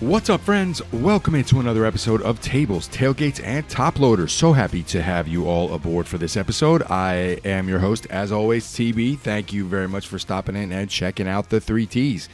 What's up, friends? Welcome into another episode of Tables, Tailgates, and Top Loaders. So happy to have you all aboard for this episode. I am your host, as always, TB. Thank you very much for stopping in and checking out the 3Ts.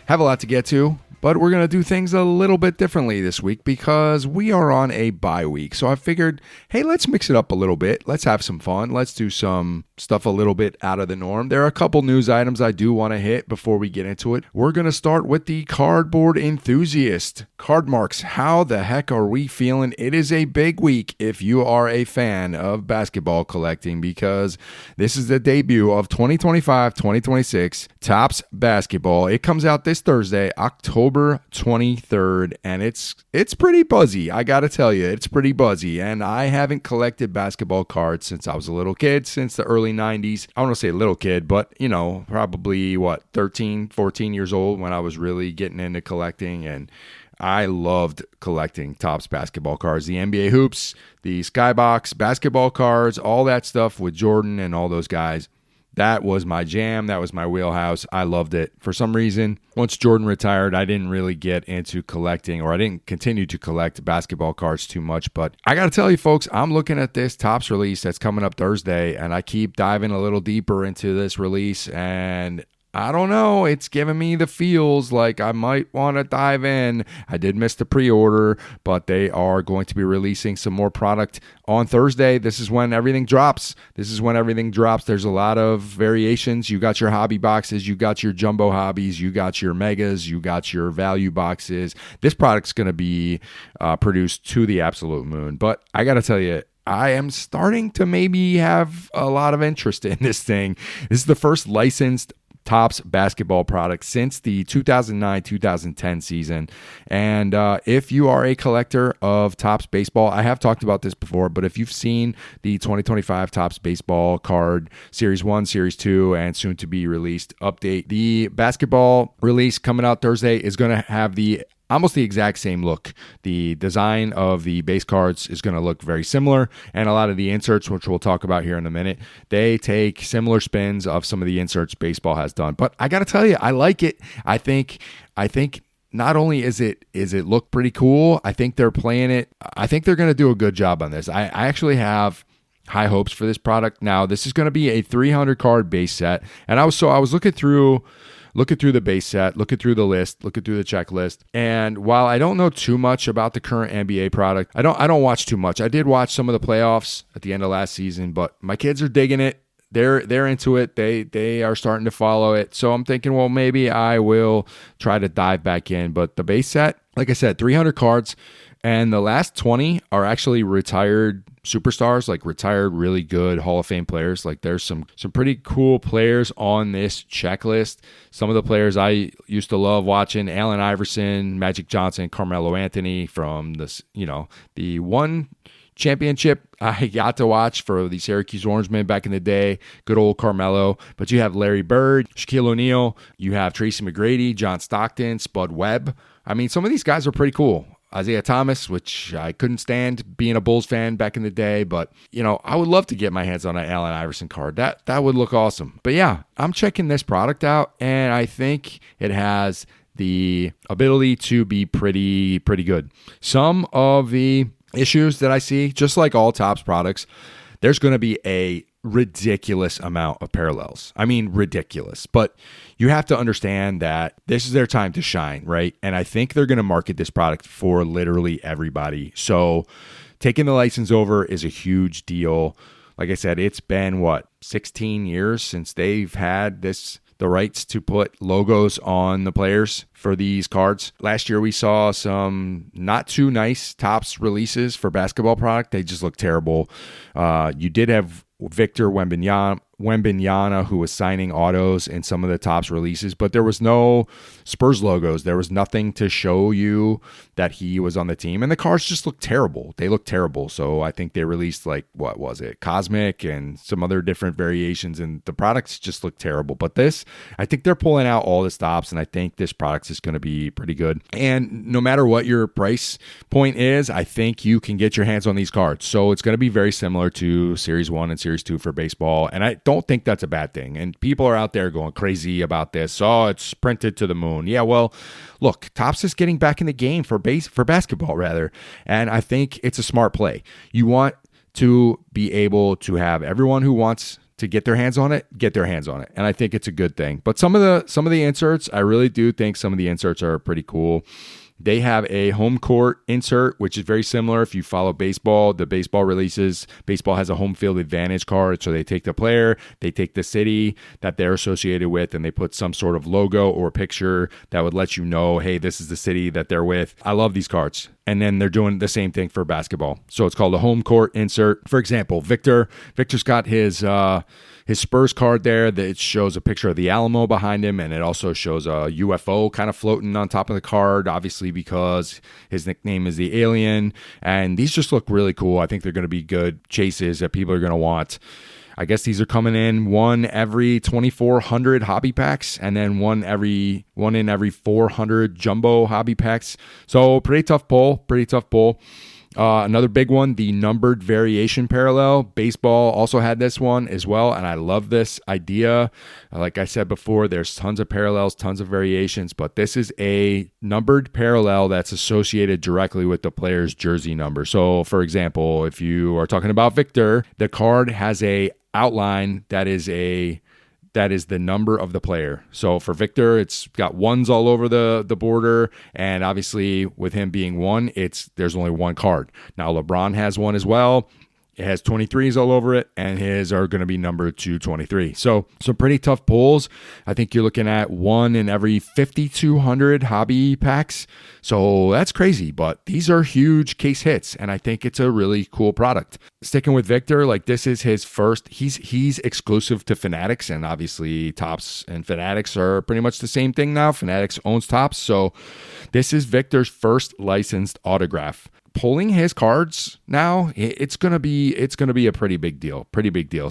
Have a lot to get to, but we're going to do things a little bit differently this week because we are on a bye week. So I figured, hey, let's mix it up a little bit. Let's have some fun. Let's do some stuff a little bit out of the norm. There are a couple news items I do want to hit before we get into it. We're going to start with the cardboard enthusiast. Card marks, how the heck are we feeling? It is a big week if you are a fan of basketball collecting because this is the debut of 2025-2026 Topps Basketball. It comes out this Thursday, October 23rd, and it's pretty buzzy. I got to tell you, it's pretty buzzy, and I haven't collected basketball cards since I was a little kid, since the early 90s. I don't want to say little kid, but, you know, probably, 13, 14 years old when I was really getting into collecting, and I loved collecting Topps basketball cards, the NBA hoops, the Skybox basketball cards, all that stuff with Jordan and all those guys. That was my jam. That was my wheelhouse. I loved it. For some reason, once Jordan retired, I didn't really get into collecting, or I didn't continue to collect basketball cards too much. But I got to tell you, folks, I'm looking at this Topps release that's coming up Thursday, and I keep diving a little deeper into this release, and I don't know. It's giving me the feels like I might want to dive in. I did miss the pre-order, but they are going to be releasing some more product on Thursday. This is when everything drops. There's a lot of variations. You got your hobby boxes. You got your jumbo hobbies. You got your megas. You got your value boxes. This product's going to be produced to the absolute moon. But I got to tell you, I am starting to maybe have a lot of interest in this thing. This is the first licensed Topps basketball product since the 2009-2010 season. And if you are a collector of Topps baseball, I have talked about this before, but if you've seen the 2025 Topps baseball card Series 1, Series 2, and soon to be released update, the basketball release coming out Thursday is going to have almost the exact same look. The design of the base cards is going to look very similar, and a lot of the inserts, which we'll talk about here in a minute, they take similar spins of some of the inserts baseball has done. But I got to tell you, I like it. I think not only is it look pretty cool, I think they're playing it. I think they're going to do a good job on this. I actually have high hopes for this product. Now, this is going to be a 300 card base set, and I was looking through the base set, looking through the list, looking through the checklist. And while I don't know too much about the current NBA product, I don't watch too much. I did watch some of the playoffs at the end of last season, but my kids are digging it. They're into it. They are starting to follow it. So I'm thinking, well, maybe I will try to dive back in. But the base set, like I said, 300 cards, and the last 20 are actually retired superstars, like retired really good Hall of Fame players. Like there's some pretty cool players on this checklist. Some of the players I used to love watching: Allen Iverson, Magic Johnson, Carmelo Anthony from this, the one championship I got to watch for the Syracuse Orangemen back in the day. Good old Carmelo. But you have Larry Bird, Shaquille O'Neal, you have Tracy McGrady, John Stockton, Spud Webb. I mean, some of these guys are pretty cool. Isaiah Thomas, which I couldn't stand being a Bulls fan back in the day, but, I would love to get my hands on an Allen Iverson card. That would look awesome. But yeah, I'm checking this product out, and I think it has the ability to be pretty good. Some of the issues that I see, just like all Topps products, there's going to be a ridiculous amount of parallels. I mean, ridiculous. But you have to understand that this is their time to shine, right? And I think they're going to market this product for literally everybody. So taking the license over is a huge deal. Like I said, it's been, 16 years since they've had the rights to put logos on the players for these cards. Last year, we saw some not too nice Topps releases for basketball product. They just look terrible. You did have Victor Wembanyama, who was signing autos in some of the Topps releases, but there was no Spurs logos. There was nothing to show you that he was on the team, and the cards just look terrible. They look terrible. So I think they released Cosmic and some other different variations, and the products just look terrible. But this, I think they're pulling out all the stops, and I think this product is going to be pretty good. And no matter what your price point is, I think you can get your hands on these cards. So it's going to be very similar to Series 1 and Series 2 for baseball. And don't think that's a bad thing. And people are out there going crazy about this. Oh, it's printed to the moon. Yeah, well, look, Topps is getting back in the game for basketball rather. And I think it's a smart play. You want to be able to have everyone who wants to get their hands on it, get their hands on it. And I think it's a good thing. But some of the inserts, I really do think some of the inserts are pretty cool. They have a home court insert, which is very similar. If you follow baseball, the baseball releases, baseball has a home field advantage card. So they take the player, they take the city that they're associated with, and they put some sort of logo or picture that would let you know, hey, this is the city that they're with. I love these cards. And then they're doing the same thing for basketball. So it's called a home court insert. For example, Victor's got his Spurs card there that shows a picture of the Alamo behind him, and it also shows a UFO kind of floating on top of the card, obviously because his nickname is the Alien. And these just look really cool. I think they're going to be good chases that people are going to want. I guess these are coming in one every 2,400 hobby packs, and then one in every 400 jumbo hobby packs. So pretty tough pull. Another big one, the numbered variation parallel. Baseball also had this one as well, and I love this idea. Like I said before, there's tons of parallels, tons of variations, but this is a numbered parallel that's associated directly with the player's jersey number. So, for example, if you are talking about Victor, the card has a outline that is the number of the player. So for Victor, it's got ones all over the border. And obviously with him being one, there's only one card. Now LeBron has one as well. It has 23s all over it, and his are going to be numbered to 23. So some pretty tough pulls. I think you're looking at one in every 5,200 hobby packs. So that's crazy, but these are huge case hits, and I think it's a really cool product. Sticking with Victor, like this is his first, he's exclusive to Fanatics, and obviously Topps and Fanatics are pretty much the same thing now. Fanatics owns Topps, so this is Victor's first licensed autograph. Pulling his cards now, it's gonna be a pretty big deal.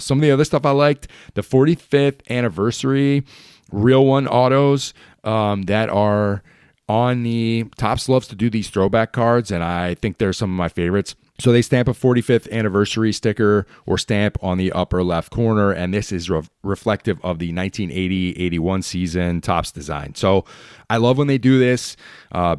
Some of the other stuff I liked, the 45th anniversary Real One autos that are on the Topps loves to do these throwback cards, and I think they're some of my favorites. So they stamp a 45th anniversary sticker or stamp on the upper left corner, and this is reflective of the 1980-81 season Topps design. So I love when they do this.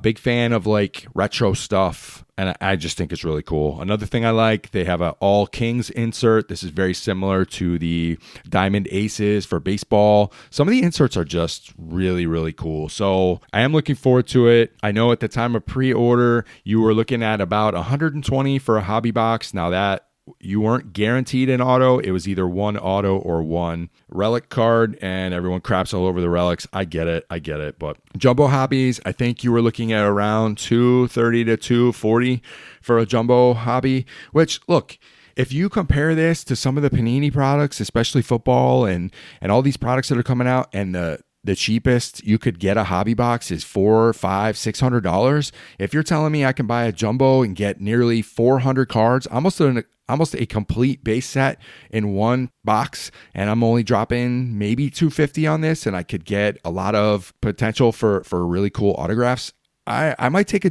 Big fan of like retro stuff, and I just think it's really cool. Another thing I like, they have an All Kings insert. This is very similar to the Diamond Aces for baseball. Some of the inserts are just really, really cool. So I am looking forward to it. I know at the time of pre-order, you were looking at about $120 for a hobby box. Now that you weren't guaranteed an auto. It was either one auto or one relic card, and everyone craps all over the relics. I get it. But jumbo hobbies, I think you were looking at around $230 to $240 for a jumbo hobby, which, look, if you compare this to some of the Panini products, especially football and all these products that are coming out, and the cheapest you could get a hobby box is $400, $500, $600. If you're telling me I can buy a jumbo and get nearly 400 cards, almost a complete base set in one box, and I'm only dropping maybe $250 on this, and I could get a lot of potential for really cool autographs, I might take a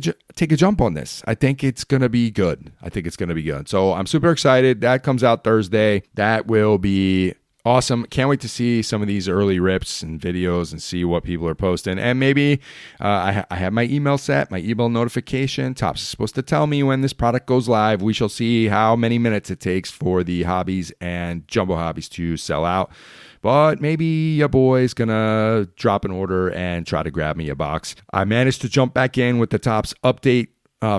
jump on this. I think it's going to be good. So I'm super excited. That comes out Thursday. That will be awesome. Can't wait to see some of these early rips and videos and see what people are posting. And maybe I have my email set, my email notification. Topps is supposed to tell me when this product goes live. We shall see how many minutes it takes for the hobbies and jumbo hobbies to sell out. But maybe your boy's going to drop an order and try to grab me a box. I managed to jump back in with the Topps update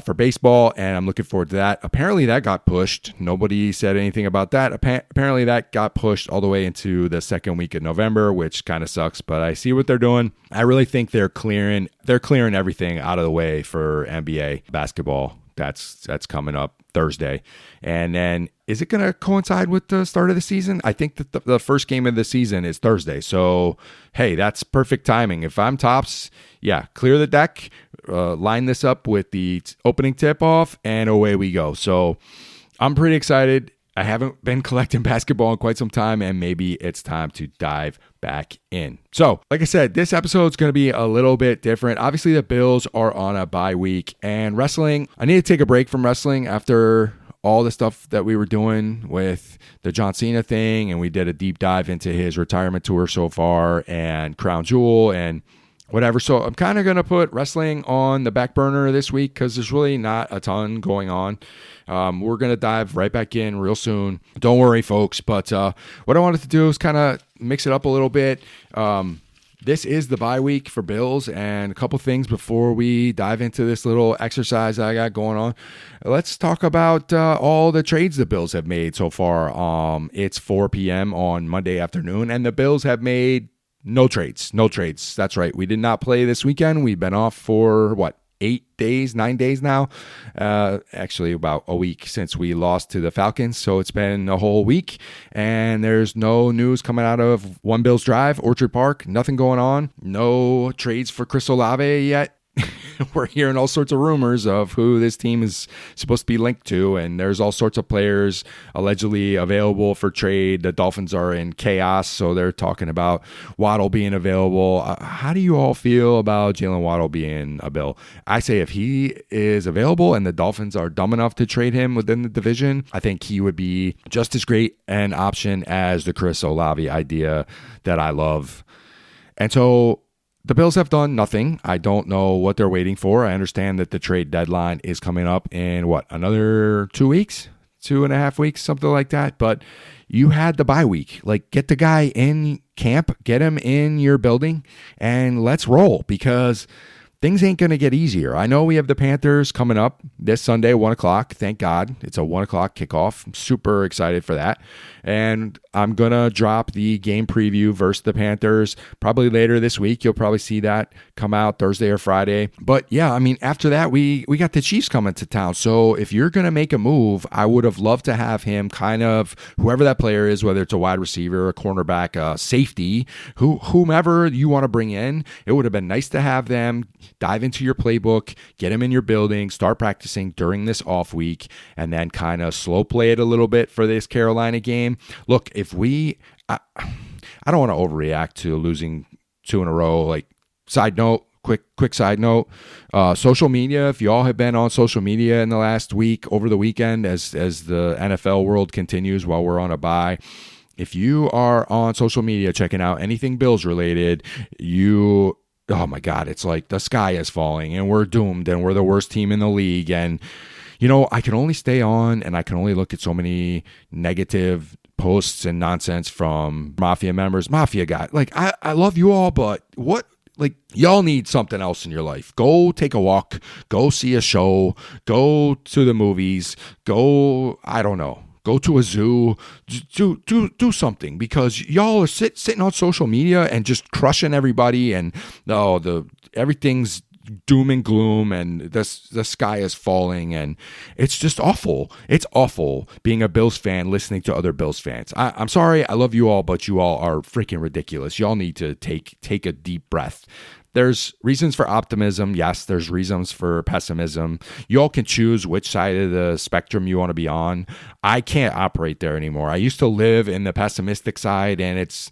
for baseball, and I'm looking forward to that. Apparently that got pushed. Nobody said anything about that. Apparently that got pushed all the way into the second week of November, which kind of sucks, but I see what they're doing. I really think they're clearing everything out of the way for NBA basketball. That's coming up Thursday. And then is it going to coincide with the start of the season? I think that the first game of the season is Thursday. So, hey, that's perfect timing. If I'm Topps, yeah, clear the deck, line this up with the opening tip-off, and away we go. So I'm pretty excited. I haven't been collecting basketball in quite some time, and maybe it's time to dive back in. So, like I said, this episode is going to be a little bit different. Obviously, the Bills are on a bye week, and wrestling, I need to take a break from wrestling after all the stuff that we were doing with the John Cena thing, and we did a deep dive into his retirement tour so far and Crown Jewel and whatever. So I'm kind of going to put wrestling on the back burner this week because there's really not a ton going on. We're going to dive right back in real soon. Don't worry, folks. But what I wanted to do is kind of mix it up a little bit. This is the bye week for Bills, and a couple things before we dive into this little exercise I got going on. Let's talk about all the trades the Bills have made so far. It's 4 p.m. on Monday afternoon, and the Bills have made no trades. No trades. That's right. We did not play this weekend. We've been off for, 9 days now. Actually, about a week since we lost to the Falcons. So it's been a whole week, and there's no news coming out of One Bills Drive, Orchard Park. Nothing going on. No trades for Chris Olave yet. We're hearing all sorts of rumors of who this team is supposed to be linked to, and there's all sorts of players allegedly available for trade. The Dolphins are in chaos, so they're talking about Waddle being available. How do you all feel about Jalen Waddle being a Bill? I say if he is available and the Dolphins are dumb enough to trade him within the division, I think he would be just as great an option as the Chris Olave idea that I love. And so the Bills have done nothing. I don't know what they're waiting for. I understand that the trade deadline is coming up in another 2 weeks, 2.5 weeks, something like that. But you had the bye week. Get the guy in camp, get him in your building, and let's roll because things ain't going to get easier. I know we have the Panthers coming up this Sunday, 1 o'clock. Thank God. It's a 1 o'clock kickoff. I'm super excited for that. And I'm going to drop the game preview versus the Panthers probably later this week. You'll probably see that come out Thursday or Friday. But yeah, I mean, after that, we got the Chiefs coming to town. So if you're going to make a move, I would have loved to have him kind of, whoever that player is, whether it's a wide receiver, a cornerback, a safety, whomever you want to bring in, it would have been nice to have them dive into your playbook, get him in your building, start practicing during this off week, and then kind of slow play it a little bit for this Carolina game. Look, I don't want to overreact to losing 2 in a row. Side note, quick side note, social media, if y'all have been on social media in the last week, over the weekend, as the NFL world continues while we're on a bye, if you are on social media checking out anything Bills related, oh my God, it's like the sky is falling and we're doomed and we're the worst team in the league. And, I can only stay on and I can only look at so many negative posts and nonsense from Mafia members, Mafia guy. I love you all, but what? Y'all need something else in your life. Go take a walk, go see a show, go to the movies, I don't know. Go to a zoo, do something because y'all are sitting on social media and just crushing everybody and everything's doom and gloom and the sky is falling and it's just awful. It's awful being a Bills fan listening to other Bills fans. I'm sorry, I love you all, but you all are freaking ridiculous. Y'all need to take a deep breath. There's reasons for optimism. Yes, there's reasons for pessimism. You all can choose which side of the spectrum you want to be on. I can't operate there anymore. I used to live in the pessimistic side, and it's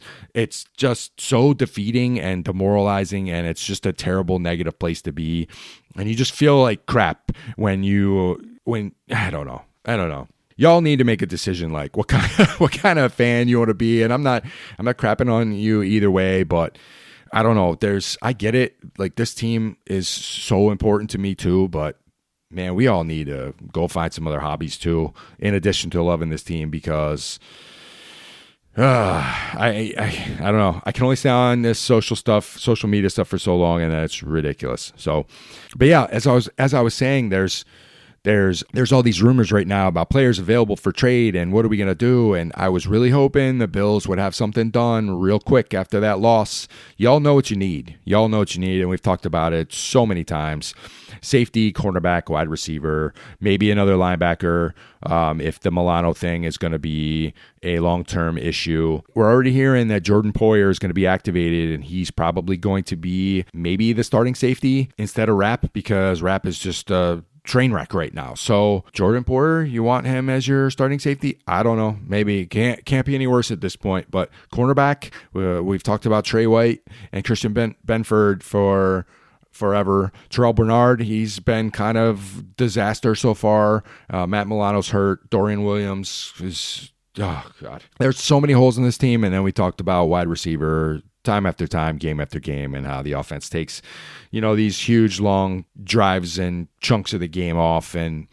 just so defeating and demoralizing, and it's just a terrible negative place to be. And you just feel like crap when I don't know. Y'all need to make a decision what kind of fan you want to be. And I'm not crapping on you either way, but I don't know. I get it. This team is so important to me too, but man, we all need to go find some other hobbies too, in addition to loving this team because I don't know. I can only stay on this social media stuff for so long, and that's ridiculous. So, but yeah, as I was saying, there's all these rumors right now about players available for trade and what are we going to do? And I was really hoping the Bills would have something done real quick after that loss. Y'all know what you need. And we've talked about it so many times. Safety, cornerback, wide receiver, maybe another linebacker if the Milano thing is going to be a long-term issue. We're already hearing that Jordan Poyer is going to be activated, and he's probably going to be maybe the starting safety instead of Rapp because Rapp is just train wreck right now. So Jordan Poyer, you want him as your starting safety? I don't know. Maybe can't be any worse at this point. But cornerback, we've talked about Trey White and Christian Benford for forever. Terrell Bernard, he's been kind of disaster so far. Matt Milano's hurt. Dorian Williams is, oh, God. There's so many holes in this team. And then we talked about wide receiver time after time, game after game, and how the offense takes, these huge, long drives and chunks of the game off. And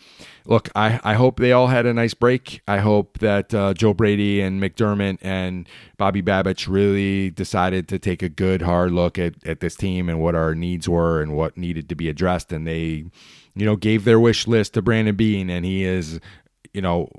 look, I hope they all had a nice break. I hope that Joe Brady and McDermott and Bobby Babich really decided to take a good, hard look at this team and what our needs were and what needed to be addressed. And they, gave their wish list to Brandon Beane, and he is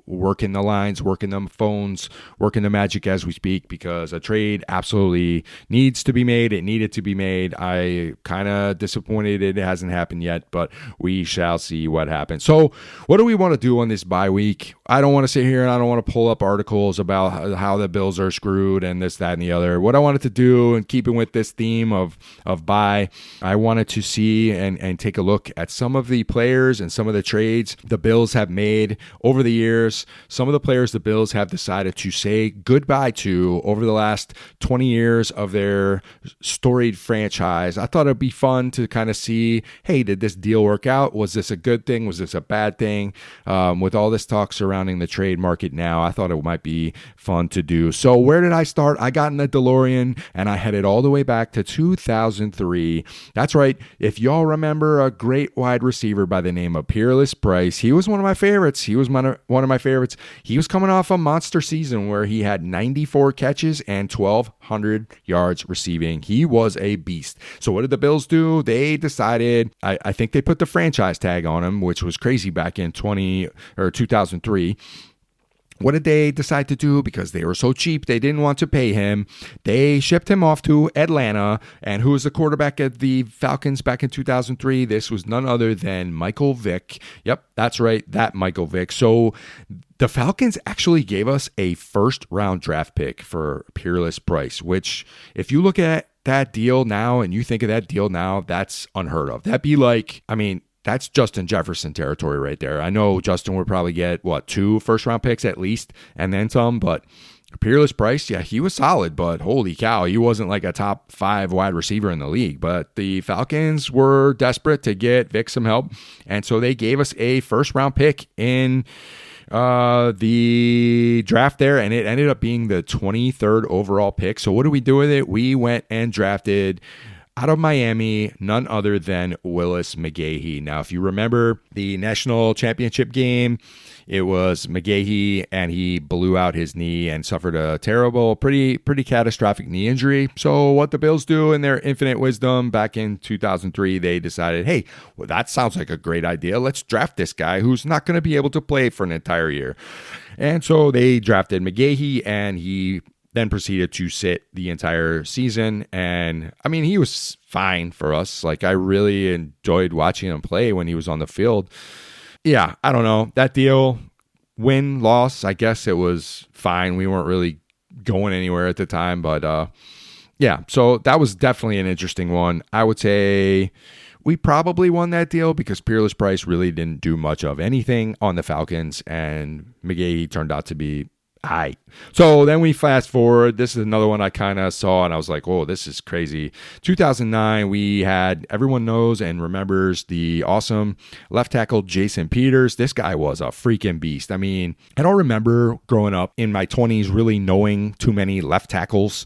working the lines, working the phones, working the magic as we speak, because a trade absolutely needs to be made. It needed to be made. I kind of disappointed it hasn't happened yet, but we shall see what happens. So what do we want to do on this bye week? I don't want to sit here and I don't want to pull up articles about how the Bills are screwed and this, that, and the other. What I wanted to do, and keeping with this theme of bye, I wanted to see and take a look at some of the players and some of the trades the Bills have made over the years. Some of the players the Bills have decided to say goodbye to over the last 20 years of their storied franchise. I thought it'd be fun to kind of see, hey, did this deal work out? Was this a good thing? Was this a bad thing? With all this talk surrounding the trade market now, I thought it might be fun to do. So where did I start? I got in the DeLorean and I headed all the way back to 2003. That's right. If y'all remember a great wide receiver by the name of Peerless Price, he was one of my favorites. He was one of my favorites. He was coming off a monster season where he had 94 catches and 1,200 yards receiving. He was a beast. So what did the Bills do? They decided, I think they put the franchise tag on him, which was crazy back in 2003. What did they decide to do? Because they were so cheap, they didn't want to pay him. They shipped him off to Atlanta. And who was the quarterback at the Falcons back in 2003? This was none other than Michael Vick. Yep, that's right, that Michael Vick. So the Falcons actually gave us a first-round draft pick for Peerless Price, which if you look at that deal now and you think of that deal now, that's unheard of. That'd be like, that's Justin Jefferson territory right there. I know Justin would probably get, 2 first-round picks at least, and then some, but Peerless Price, yeah, he was solid, but holy cow, he wasn't like a top 5 wide receiver in the league. But the Falcons were desperate to get Vic some help, and so they gave us a first-round pick in the draft there, and it ended up being the 23rd overall pick. So what do we do with it? We went and drafted out of Miami, none other than Willis McGahee. Now, if you remember the national championship game, it was McGahee, and he blew out his knee and suffered a terrible, pretty catastrophic knee injury. So what the Bills do in their infinite wisdom back in 2003, they decided, hey, well, that sounds like a great idea. Let's draft this guy who's not going to be able to play for an entire year. And so they drafted McGahee, and he then proceeded to sit the entire season. And he was fine for us. Like, I really enjoyed watching him play when he was on the field. Yeah, I don't know. That deal, win, loss, I guess it was fine. We weren't really going anywhere at the time. But yeah, so that was definitely an interesting one. I would say we probably won that deal because Peerless Price really didn't do much of anything on the Falcons, and McGahee turned out to be Hi. So then we fast forward. This is another one I kind of saw and I was like, oh, this is crazy. 2009, we had, everyone knows and remembers the awesome left tackle Jason Peters. This guy was a freaking beast. I don't remember growing up in my 20s really knowing too many left tackles.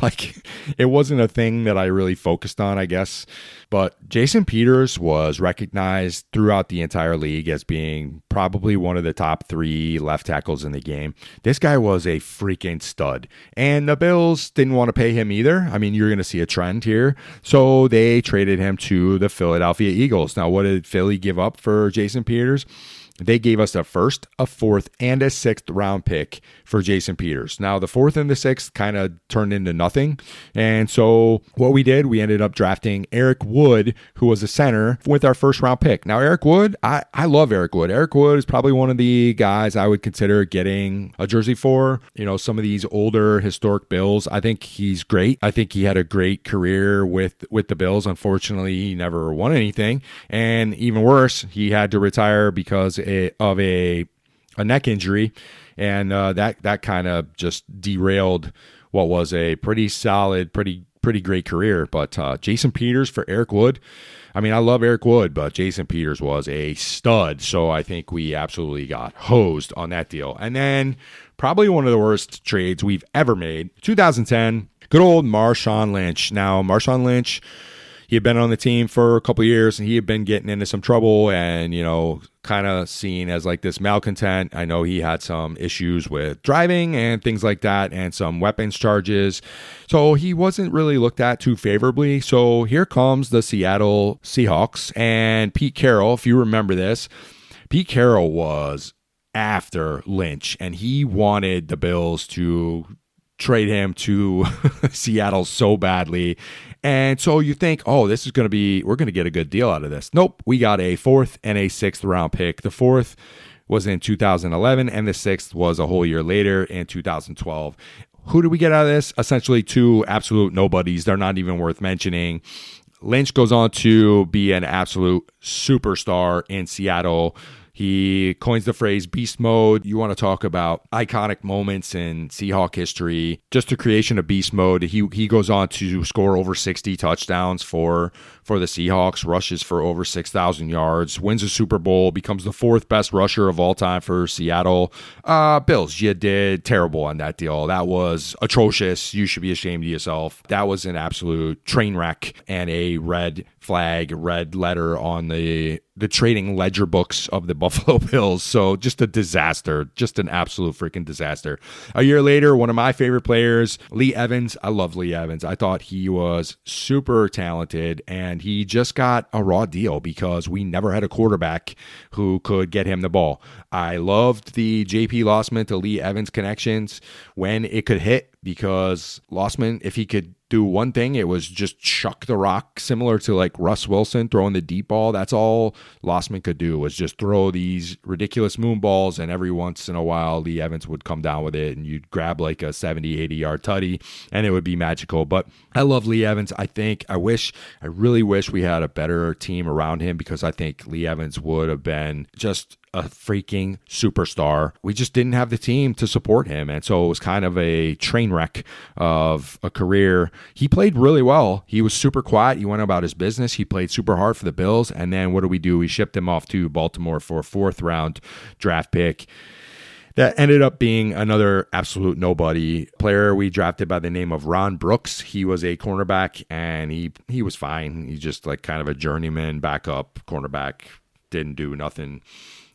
Like, it wasn't a thing that I really focused on, I guess. But Jason Peters was recognized throughout the entire league as being probably one of the top 3 left tackles in the game. This guy was a freaking stud. And the Bills didn't want to pay him either. You're going to see a trend here. So they traded him to the Philadelphia Eagles. Now, what did Philly give up for Jason Peters? They gave us a 1st, a 4th, and a 6th round pick for Jason Peters. Now, the 4th and the 6th kind of turned into nothing. And so what we did, we ended up drafting Eric Wood, who was a center, with our 1st round pick. Now, Eric Wood, I love Eric Wood. Eric Wood is probably one of the guys I would consider getting a jersey for. Some of these older historic Bills. I think he's great. I think he had a great career with the Bills. Unfortunately, he never won anything. And even worse, he had to retire because of a neck injury, and that kind of just derailed what was a pretty solid, pretty pretty great career. But Jason Peters for Eric Wood. I mean, I love Eric Wood, but Jason Peters was a stud. So I think we absolutely got hosed on that deal. And then probably one of the worst trades we've ever made. 2010, good old Marshawn Lynch. Now, Marshawn Lynch, he had been on the team for a couple of years, and he had been getting into some trouble and, kind of seen as like this malcontent. I know he had some issues with driving and things like that and some weapons charges. So he wasn't really looked at too favorably. So here comes the Seattle Seahawks and Pete Carroll. If you remember this, Pete Carroll was after Lynch, and he wanted the Bills to trade him to Seattle so badly. And so you think, oh, this is going to be, we're going to get a good deal out of this. Nope. We got a 4th and a 6th round pick. The 4th was in 2011 and the 6th was a whole year later in 2012. Who do we get out of this? Essentially 2 absolute nobodies. They're not even worth mentioning. Lynch goes on to be an absolute superstar in Seattle. He coins the phrase beast mode. You want to talk about iconic moments in Seahawk history. Just the creation of beast mode. He goes on to score over 60 touchdowns for the Seahawks, rushes for over 6,000 yards, wins a Super Bowl, becomes the 4th best rusher of all time for Seattle. Bills, you did terrible on that deal. That was atrocious. You should be ashamed of yourself. That was an absolute train wreck and a red flag, red letter on the trading ledger books of the Buffalo Bills. So just a disaster, just an absolute freaking disaster. A year later, one of my favorite players, Lee Evans. I love Lee Evans. I thought he was super talented, and he just got a raw deal because we never had a quarterback who could get him the ball. I loved the JP Lossman to Lee Evans connections when it could hit, because Lossman, if he could do one thing, it was just chuck the rock, similar to like Russ Wilson throwing the deep ball. That's all Lossman could do, was just throw these ridiculous moon balls, and every once in a while Lee Evans would come down with it and you'd grab like a 70, 80 yard tutty and it would be magical. But I love Lee Evans. I really wish we had a better team around him, because I think Lee Evans would have been just a freaking superstar. We just didn't have the team to support him, and so it was kind of a train wreck of a career. He played really well. He was super quiet. He went about his business. He played super hard for the Bills, and then what do? We shipped him off to Baltimore for a 4th round draft pick. That ended up being another absolute nobody player we drafted by the name of Ron Brooks. He was a cornerback, and he was fine. He's just like kind of a journeyman backup cornerback. Didn't do nothing.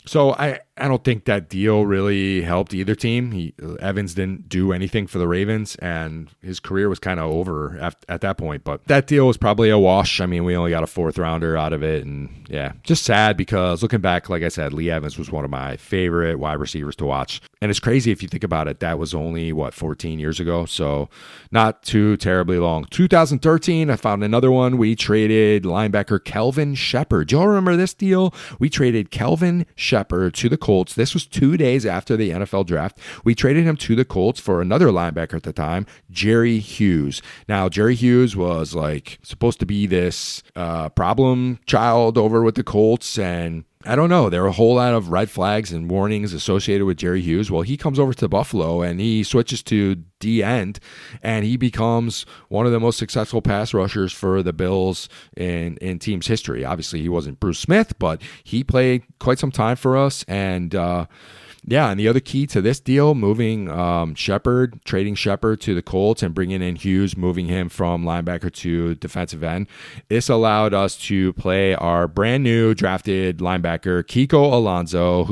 So I don't think that deal really helped either team. Evans didn't do anything for the Ravens, and his career was kind of over at that point. But that deal was probably a wash. I mean, we only got a 4th rounder out of it, and yeah, just sad, because looking back, like I said, Lee Evans was one of my favorite wide receivers to watch. And it's crazy if you think about it. That was only, 14 years ago? So not too terribly long. 2013, I found another one. We traded linebacker Kelvin Sheppard. Do y'all remember this deal? We traded Kelvin Sheppard to the Colts. This was 2 days after the NFL draft. We traded him to the Colts for another linebacker at the time, Jerry Hughes. Now, Jerry Hughes was like supposed to be this problem child over with the Colts, and I don't know. There were a whole lot of red flags and warnings associated with Jerry Hughes. Well, he comes over to Buffalo and he switches to D-end, and he becomes one of the most successful pass rushers for the Bills in team's history. Obviously, he wasn't Bruce Smith, but he played quite some time for us. And and the other key to this deal, moving trading Sheppard to the Colts and bringing in Hughes, moving him from linebacker to defensive end, this allowed us to play our brand new drafted linebacker, Kiko Alonso,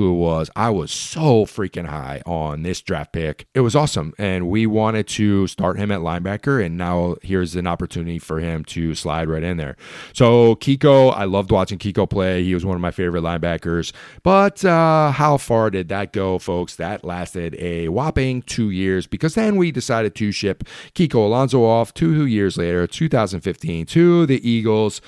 I was so freaking high on this draft pick. It was awesome, and we wanted to start him at linebacker, and now here's an opportunity for him to slide right in there. So Kiko, I loved watching Kiko play. He was one of my favorite linebackers, but how far did that go, folks? That lasted a whopping 2 years, because then we decided to ship Kiko Alonso off 2 years later, 2015, to the Eagles.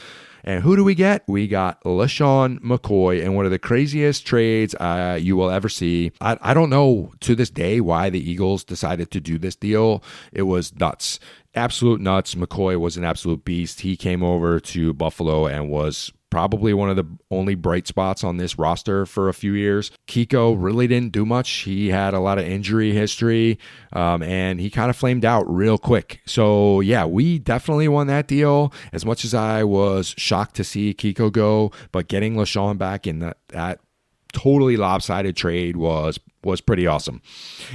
And who do we get? We got LaShawn McCoy in one of the craziest trades you will ever see. I don't know to this day why the Eagles decided to do this deal. It was nuts. Absolute nuts. McCoy was an absolute beast. He came over to Buffalo and was probably one of the only bright spots on this roster for a few years. Kiko really didn't do much. He had a lot of injury history, and he kind of flamed out real quick. So, yeah, we definitely won that deal. As much as I was shocked to see Kiko go, but getting LaShawn back in that totally lopsided trade was pretty awesome.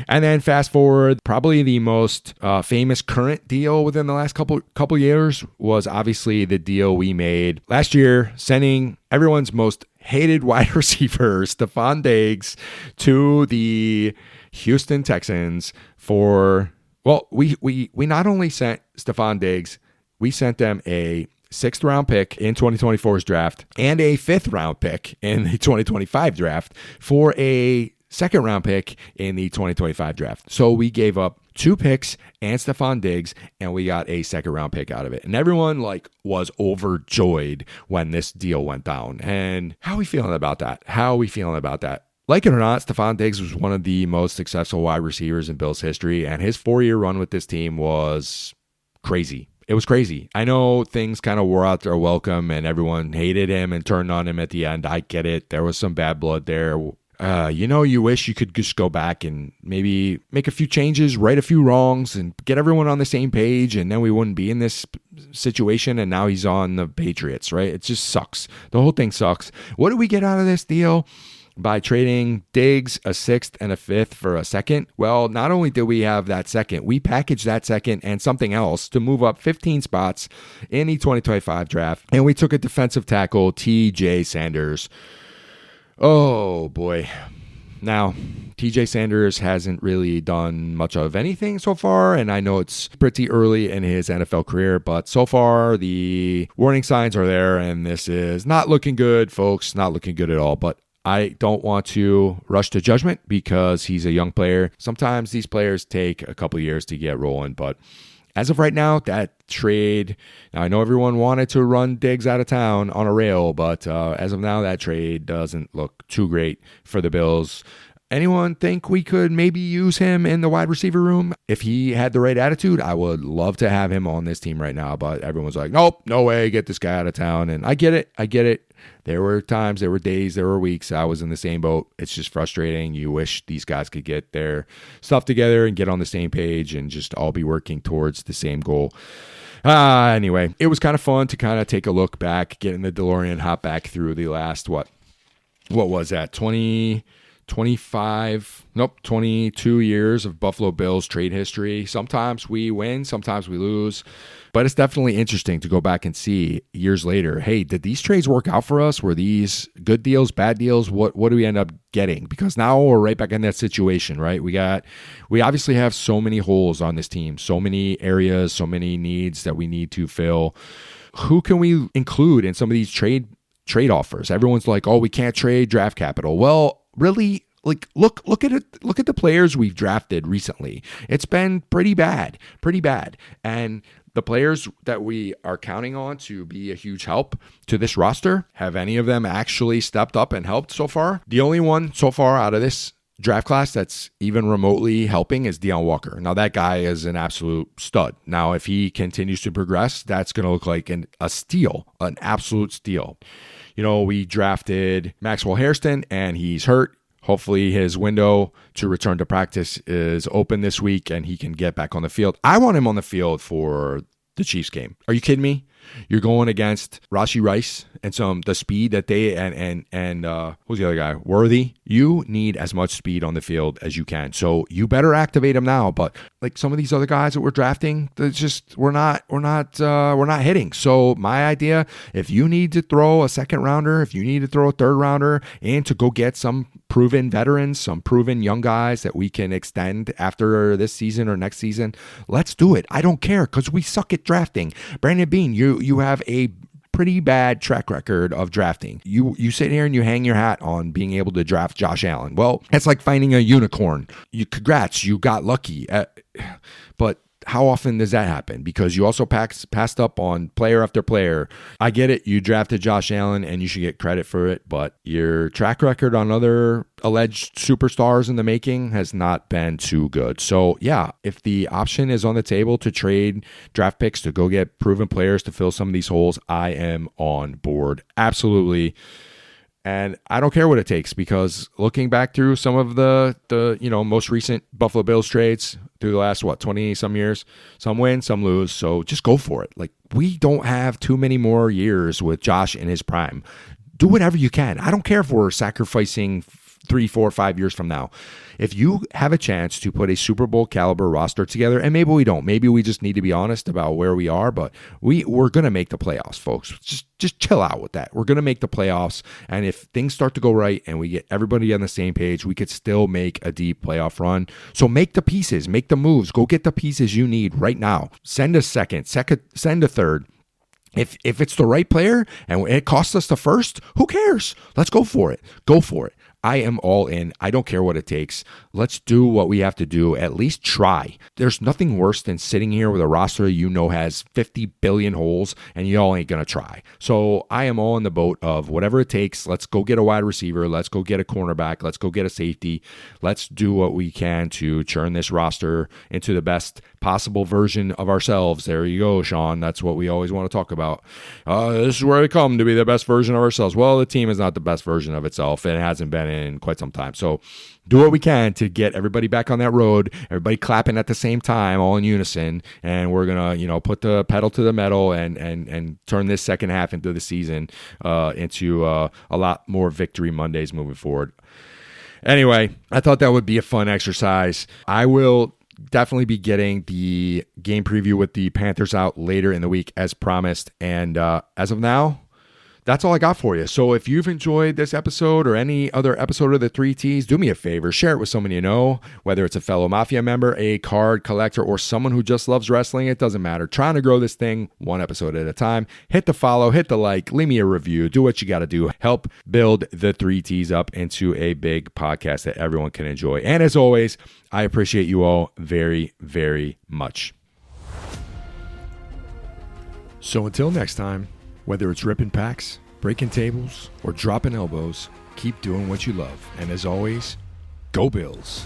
And then fast forward, probably the most famous current deal within the last couple years was obviously the deal we made last year, sending everyone's most hated wide receiver, Stephon Diggs, to the Houston Texans for, well, we not only sent Stephon Diggs, we sent them a 6th round pick in 2024's draft and a 5th round pick in the 2025 draft for a 2nd round pick in the 2025 draft. So we gave up 2 picks and Stephon Diggs, and we got a 2nd round pick out of it. And everyone was overjoyed when this deal went down. And how are we feeling about that? Like it or not, Stephon Diggs was one of the most successful wide receivers in Bills history, and his 4-year run with this team was crazy. It was crazy. I know things kind of wore out their welcome and everyone hated him and turned on him at the end. I get it. There was some bad blood there. You wish you could just go back and maybe make a few changes, right a few wrongs, and get everyone on the same page, and then we wouldn't be in this situation, and now he's on the Patriots, right? It just sucks. The whole thing sucks. What did we get out of this deal? By trading Diggs, a 6th and a 5th for a 2nd? Well, not only did we have that 2nd, we packaged that 2nd and something else to move up 15 spots in the 2025 draft. And we took a defensive tackle, TJ Sanders. Oh, boy. Now, TJ Sanders hasn't really done much of anything so far, and I know it's pretty early in his NFL career, but so far the warning signs are there, and this is not looking good, folks. Not looking good at all, but I don't want to rush to judgment because he's a young player. Sometimes these players take a couple years to get rolling, but as of right now, that trade, now I know everyone wanted to run Diggs out of town on a rail, but as of now, that trade doesn't look too great for the Bills. Anyone think we could maybe use him in the wide receiver room? If he had the right attitude, I would love to have him on this team right now, but everyone's like, nope, no way, get this guy out of town. And I get it. There were times, there were days, there were weeks I was in the same boat. It's just frustrating. You wish these guys could get their stuff together and get on the same page and just all be working towards the same goal. Anyway, it was kind of fun to kind of take a look back, get in the DeLorean, hop back through the last, what was that, 22 years of Buffalo Bills trade history. Sometimes we win, sometimes we lose, but it's definitely interesting to go back and see years later, hey, did these trades work out for us? Were these good deals, bad deals? What do we end up getting? Because now we're right back in that situation, right? We obviously have so many holes on this team, so many areas, so many needs that we need to fill. Who can we include in some of these trade offers? Everyone's like, oh, we can't trade draft capital. Well, really, look at it. Look at the players we've drafted recently. It's been pretty bad. And the players that we are counting on to be a huge help to this roster, have any of them actually stepped up and helped so far? The only one so far out of this draft class that's even remotely helping is Deion Walker. Now, that guy is an absolute stud. Now, if he continues to progress, that's going to look like a steal, an absolute steal. We drafted Maxwell Hairston, and he's hurt. Hopefully his window to return to practice is open this week and he can get back on the field. I want him on the field for the Chiefs game. Are you kidding me? You're going against Rashee Rice and the speed that they and who's the other guy? Worthy. You need as much speed on the field as you can. So you better activate him now. But like some of these other guys that we're drafting, we're not hitting. So my idea, if you need to throw a 2nd rounder, if you need to throw a 3rd rounder, and to go get some proven veterans, some proven young guys that we can extend after this season or next season, let's do it. I don't care because we suck at drafting. Brandon Beane, you have a pretty bad track record of drafting. You sit here and you hang your hat on being able to draft Josh Allen. Well, it's like finding a unicorn. Congrats, you got lucky. But how often does that happen? Because you also passed up on player after player. I get it. You drafted Josh Allen and you should get credit for it, but your track record on other alleged superstars in the making has not been too good. So yeah, if the option is on the table to trade draft picks to go get proven players to fill some of these holes, I am on board. Absolutely. And I don't care what it takes, because looking back through some of the most recent Buffalo Bills trades through the last 20 some years, some win, some lose. So just go for it. Like, we don't have too many more years with Josh in his prime. Do whatever you can. I don't care if we're sacrificing 3, 4, 5 years from now. If you have a chance to put a Super Bowl caliber roster together, and maybe we don't, maybe we just need to be honest about where we are, but we're going to make the playoffs, folks. Just chill out with that. We're going to make the playoffs, and if things start to go right and we get everybody on the same page, we could still make a deep playoff run. So make the pieces, make the moves, go get the pieces you need right now. Send a second, send a third. If it's the right player and it costs us the first, who cares? Let's go for it. Go for it. I am all in. I don't care what it takes. Let's do what we have to do. At least try. There's nothing worse than sitting here with a roster has 50 billion holes and y'all ain't going to try. So I am all in the boat of whatever it takes. Let's go get a wide receiver. Let's go get a cornerback. Let's go get a safety. Let's do what we can to churn this roster into the best possible version of ourselves. There you go, Sean. That's what we always want to talk about. This is where we come to be the best version of ourselves. Well, the team is not the best version of itself, and it hasn't been in quite some time. So do what we can to get everybody back on that road, everybody clapping at the same time, all in unison, and we're going to, put the pedal to the metal and turn this second half into the season into a lot more victory Mondays moving forward. Anyway, I thought that would be a fun exercise. I will definitely be getting the game preview with the Panthers out later in the week as promised. And as of now, that's all I got for you. So if you've enjoyed this episode or any other episode of the 3Ts, do me a favor, share it with someone you know, whether it's a fellow Mafia member, a card collector, or someone who just loves wrestling. It doesn't matter. Trying to grow this thing one episode at a time. Hit the follow, hit the like, leave me a review, do what you got to do. Help build the 3Ts up into a big podcast that everyone can enjoy. And as always, I appreciate you all very, very much. So until next time, whether it's ripping packs, breaking tables, or dropping elbows, keep doing what you love. And as always, go Bills.